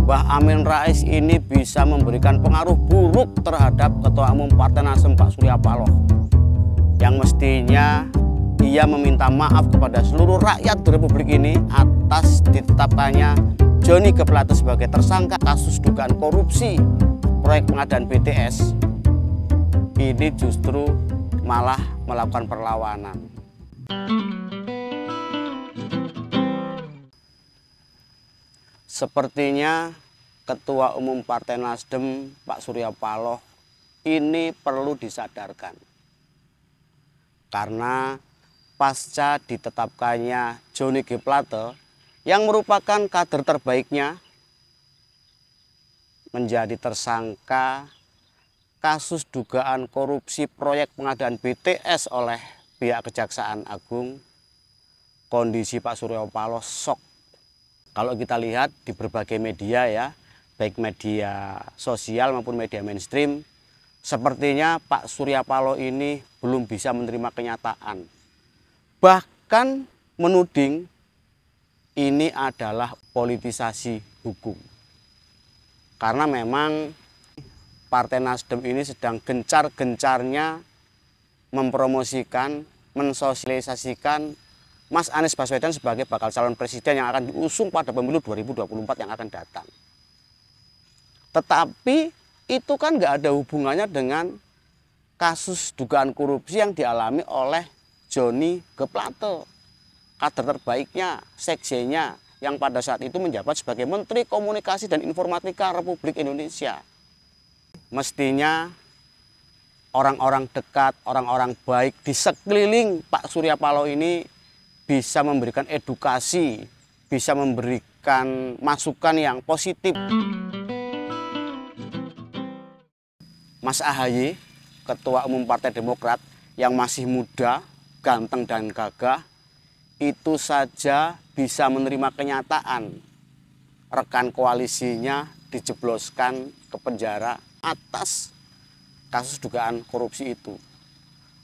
Mbah Amin Rais ini bisa memberikan pengaruh buruk terhadap Ketua Umum Partai Nasdem Pak Surya Paloh, yang mestinya ia meminta maaf kepada seluruh rakyat di Republik ini atas ditetapkannya Johnny G. Plate sebagai tersangka kasus dugaan korupsi proyek pengadaan BTS. Ini justru malah melakukan perlawanan. Sepertinya Ketua Umum Partai Nasdem Pak Surya Paloh ini perlu disadarkan. Karena pasca ditetapkannya Johnny G. Plate yang merupakan kader terbaiknya menjadi tersangka kasus dugaan korupsi proyek pengadaan BTS oleh pihak Kejaksaan Agung, kondisi Pak Surya Paloh shock. Kalau kita lihat di berbagai media ya, baik media sosial maupun media mainstream, sepertinya Pak Surya Paloh ini belum bisa menerima kenyataan. Bahkan menuding ini adalah politisasi hukum. Karena memang Partai Nasdem ini sedang gencar-gencarnya mempromosikan, mensosialisasikan Mas Anies Baswedan sebagai bakal calon presiden yang akan diusung pada pemilu 2024 yang akan datang. Tetapi itu kan nggak ada hubungannya dengan kasus dugaan korupsi yang dialami oleh Johnny G. Plate, kader terbaiknya, sekjennya, yang pada saat itu menjabat sebagai Menteri Komunikasi dan Informatika Republik Indonesia. Mestinya orang-orang dekat, orang-orang baik di sekeliling Pak Surya Paloh ini bisa memberikan edukasi, bisa memberikan masukan yang positif. Mas AHY, Ketua Umum Partai Demokrat yang masih muda, ganteng dan gagah, itu saja bisa menerima kenyataan rekan koalisinya dijebloskan ke penjara atas kasus dugaan korupsi itu.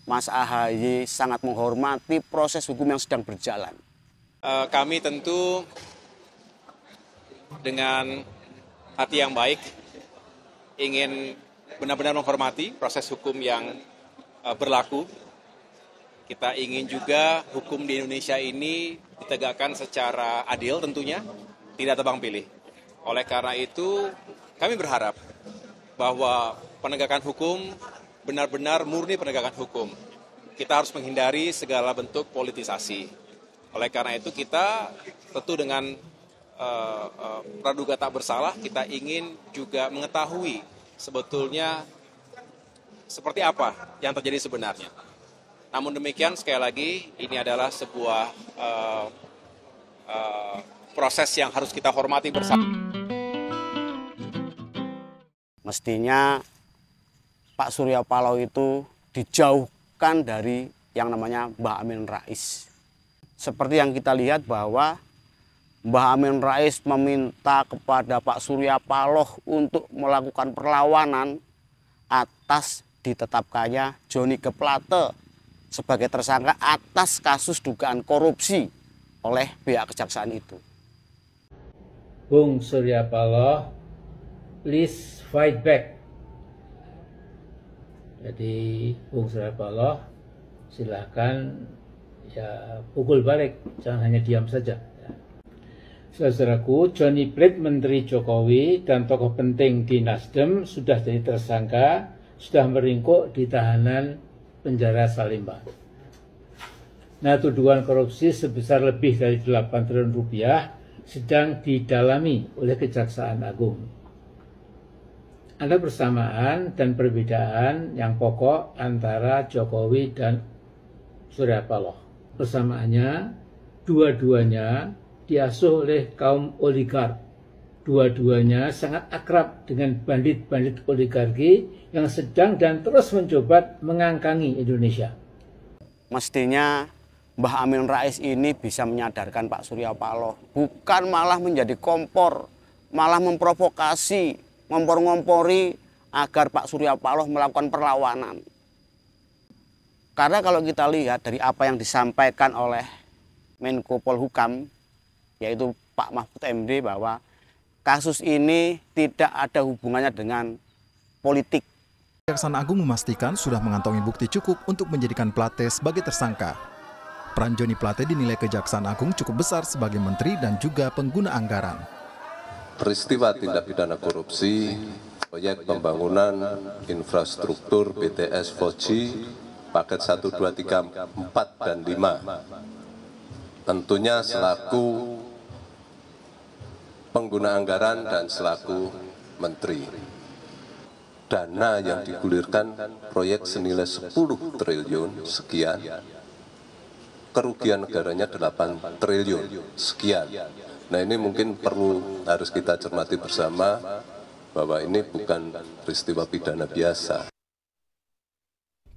Mas AHY sangat menghormati proses hukum yang sedang berjalan. Kami tentu dengan hati yang baik ingin benar-benar menghormati proses hukum yang berlaku. Kita ingin juga hukum di Indonesia ini ditegakkan secara adil tentunya, tidak tebang pilih. Oleh karena itu, kami berharap bahwa penegakan hukum benar-benar murni penegakan hukum. Kita harus menghindari segala bentuk politisasi. Oleh karena itu kita tentu dengan praduga tak bersalah, kita ingin juga mengetahui sebetulnya seperti apa yang terjadi sebenarnya. Namun demikian sekali lagi ini adalah sebuah proses yang harus kita hormati bersama. Mestinya Pak Surya Paloh itu dijauhkan dari yang namanya Mbah Amin Rais. Seperti yang kita lihat bahwa Mbah Amin Rais meminta kepada Pak Surya Paloh untuk melakukan perlawanan atas ditetapkannya Johnny G. Plate sebagai tersangka atas kasus dugaan korupsi oleh pihak kejaksaan itu. Bung Surya Paloh, please fight back. Jadi Bung Surya Paloh silahkan ya pukul balik, jangan hanya diam saja. Saudaraku, Johnny Plate, Menteri Jokowi dan tokoh penting di Nasdem sudah jadi tersangka, sudah meringkuk di tahanan penjara Salemba. Nah, tuduhan korupsi sebesar lebih dari 8 triliun rupiah sedang didalami oleh Kejaksaan Agung. Ada persamaan dan perbedaan yang pokok antara Jokowi dan Surya Paloh. Persamaannya, dua-duanya diasuh oleh kaum oligark. Dua-duanya sangat akrab dengan bandit-bandit oligarki yang sedang dan terus mencoba mengangkangi Indonesia. Mestinya Mbah Amin Rais ini bisa menyadarkan Pak Surya Paloh, bukan malah menjadi kompor, malah memprovokasi, ngompor-ngompori agar Pak Surya Paloh melakukan perlawanan. Karena kalau kita lihat dari apa yang disampaikan oleh Menko Polhukam, yaitu Pak Mahfud MD, bahwa kasus ini tidak ada hubungannya dengan politik. Kejaksaan Agung memastikan sudah mengantongi bukti cukup untuk menjadikan Plate sebagai tersangka. Peran Joni Plate dinilai Kejaksaan Agung cukup besar sebagai menteri dan juga pengguna anggaran. Peristiwa tindak pidana korupsi, proyek pembangunan infrastruktur BTS 4G, paket 1, 2, 3, 4, dan 5. Tentunya selaku pengguna anggaran dan selaku menteri. Dana yang digulirkan proyek senilai 10 triliun sekian, kerugian negaranya 8 triliun sekian. Nah, ini mungkin harus kita cermati bersama bahwa ini bukan peristiwa pidana biasa.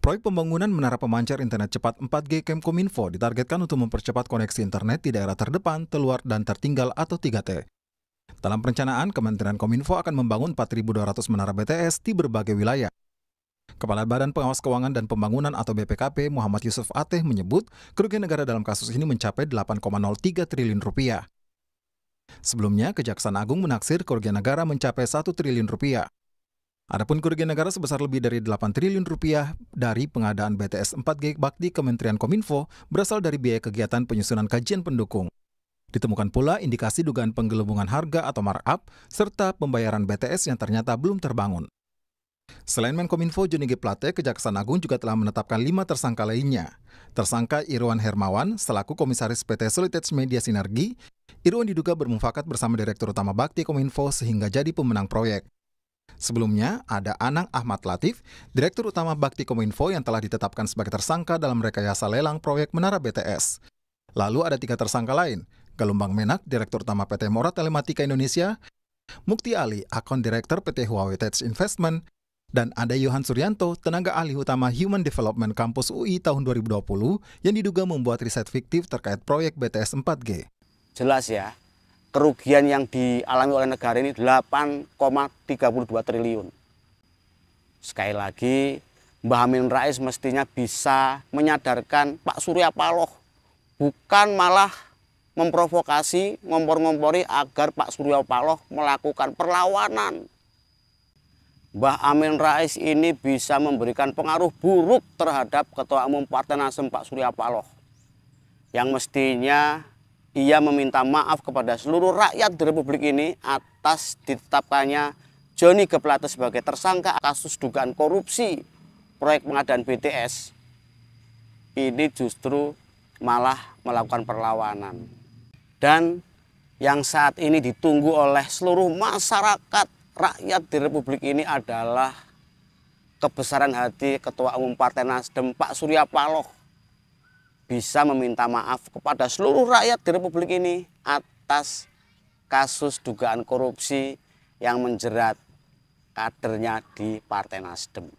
Proyek pembangunan menara pemancar internet cepat 4G Kemkominfo ditargetkan untuk mempercepat koneksi internet di daerah terdepan, terluar, dan tertinggal atau 3T. Dalam perencanaan, Kementerian Kominfo akan membangun 4.200 menara BTS di berbagai wilayah. Kepala Badan Pengawas Keuangan dan Pembangunan atau BPKP Muhammad Yusuf Ateh menyebut kerugian negara dalam kasus ini mencapai 8,03 triliun rupiah. Sebelumnya, Kejaksaan Agung menaksir kerugian negara mencapai 1 triliun rupiah. Adapun kerugian negara sebesar lebih dari 8 triliun rupiah dari pengadaan BTS 4G bakti Kementerian Kominfo berasal dari biaya kegiatan penyusunan kajian pendukung. Ditemukan pula indikasi dugaan penggelembungan harga atau markup serta pembayaran BTS yang ternyata belum terbangun. Selain Menkominfo Joni G. Plate, Kejaksaan Agung juga telah menetapkan 5 tersangka lainnya. Tersangka Irwan Hermawan selaku Komisaris PT Solitage Media Sinergi. Irwan diduga bermufakat bersama Direktur Utama Bakti Kominfo sehingga jadi pemenang proyek. Sebelumnya, ada Anang Ahmad Latif, Direktur Utama Bakti Kominfo yang telah ditetapkan sebagai tersangka dalam rekayasa lelang proyek Menara BTS. Lalu ada 3 tersangka lain, Gelombang Menak, Direktur Utama PT Mora Telematika Indonesia, Mukti Ali, Akun Direktur PT Huawei Tech Investment, dan ada Yohan Suryanto, tenaga ahli utama Human Development Kampus UI tahun 2020 yang diduga membuat riset fiktif terkait proyek BTS 4G. Jelas ya, kerugian yang dialami oleh negara ini 8,32 triliun. Sekali lagi, Mbah Amin Rais mestinya bisa menyadarkan Pak Surya Paloh, bukan malah memprovokasi, ngompor-ngompori agar Pak Surya Paloh melakukan perlawanan. Mbah Amin Rais ini bisa memberikan pengaruh buruk terhadap Ketua Umum Partai Nasdem Pak Surya Paloh, yang mestinya ia meminta maaf kepada seluruh rakyat di Republik ini atas ditetapkannya Joni G. Plate sebagai tersangka kasus dugaan korupsi proyek pengadaan BTS. Ini justru malah melakukan perlawanan. Dan yang saat ini ditunggu oleh seluruh masyarakat rakyat di Republik ini adalah kebesaran hati Ketua Umum Partai Nasdem Pak Surya Paloh bisa meminta maaf kepada seluruh rakyat di Republik ini atas kasus dugaan korupsi yang menjerat kadernya di Partai Nasdem.